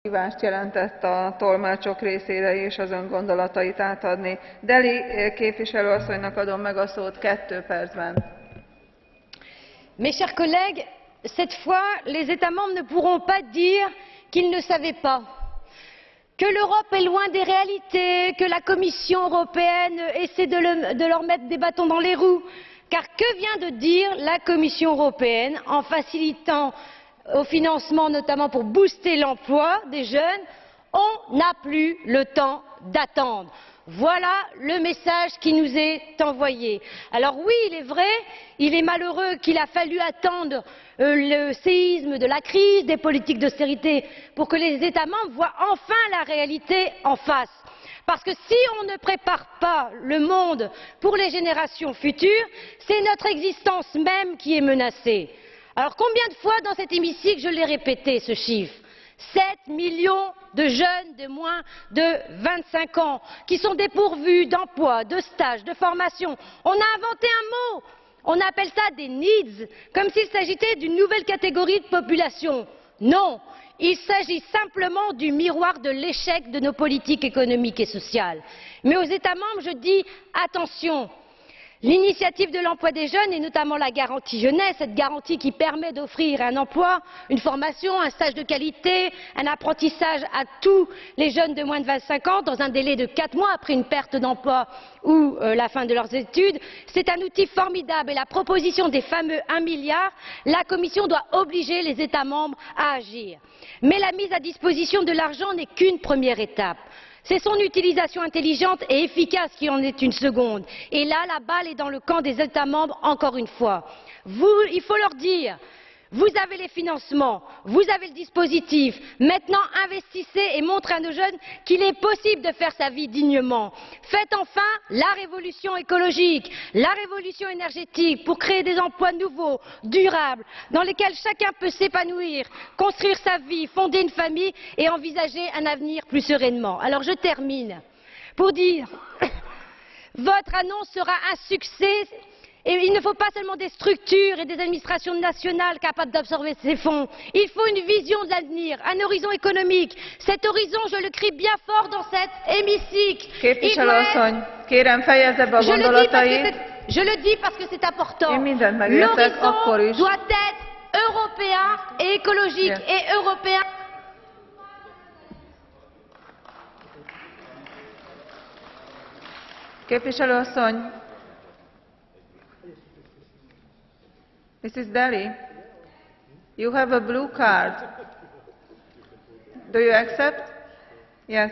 Kihívást jelentett a tolmácsok részére is az ön gondolatait átadni. Deli képviselő asszonynak adom meg a szót 2 percben. Mes chers collègues, cette fois, les États membres ne pourront pas dire qu'ils ne savaient pas, que l'Europe est loin des réalités, que la Commission européenne essaie de leur mettre des bâtons dans les roues. Car que vient de dire la Commission européenne en facilitant au financement, notamment pour booster l'emploi des jeunes? On n'a plus le temps d'attendre. Voilà le message qui nous est envoyé. Alors oui, il est vrai, il est malheureux qu'il a fallu attendre le séisme de la crise, des politiques d'austérité, pour que les États membres voient enfin la réalité en face. Parce que si on ne prépare pas le monde pour les générations futures, c'est notre existence même qui est menacée. Alors combien de fois dans cet hémicycle je l'ai répété ce chiffre? 7 millions de jeunes de moins de 25 ans qui sont dépourvus d'emploi, de stage, de formation. On a inventé un mot, on appelle ça des needs, comme s'il s'agissait d'une nouvelle catégorie de population. Non, il s'agit simplement du miroir de l'échec de nos politiques économiques et sociales. Mais aux États membres, je dis attention. L'initiative de l'emploi des jeunes et notamment la garantie jeunesse, cette garantie qui permet d'offrir un emploi, une formation, un stage de qualité, un apprentissage à tous les jeunes de moins de 25 ans dans un délai de 4 mois après une perte d'emploi ou la fin de leurs études, c'est un outil formidable et la proposition des fameux 1 milliard, la Commission doit obliger les États membres à agir. Mais la mise à disposition de l'argent n'est qu'une première étape. C'est son utilisation intelligente et efficace qui en est une seconde. Et là, la balle est dans le camp des États membres, encore une fois. Il faut leur dire, vous avez les financements, vous avez le dispositif, maintenant investissez et montrez à nos jeunes qu'il est possible de faire sa vie dignement. Faites enfin la révolution écologique, la révolution énergétique pour créer des emplois nouveaux, durables, dans lesquels chacun peut s'épanouir, construire sa vie, fonder une famille et envisager un avenir plus sereinement. Alors je termine pour dire, votre annonce sera un succès. Et il ne faut pas seulement des structures et des administrations nationales capables d'absorber ces fonds. Il faut une vision de l'avenir, un horizon économique. Cet horizon, je le crie bien fort dans cet hémicycle. Je le dis parce que c'est important. L'horizon doit être européen et écologique et européen. Mrs. Daly, you have a blue card. Do you accept? Yes.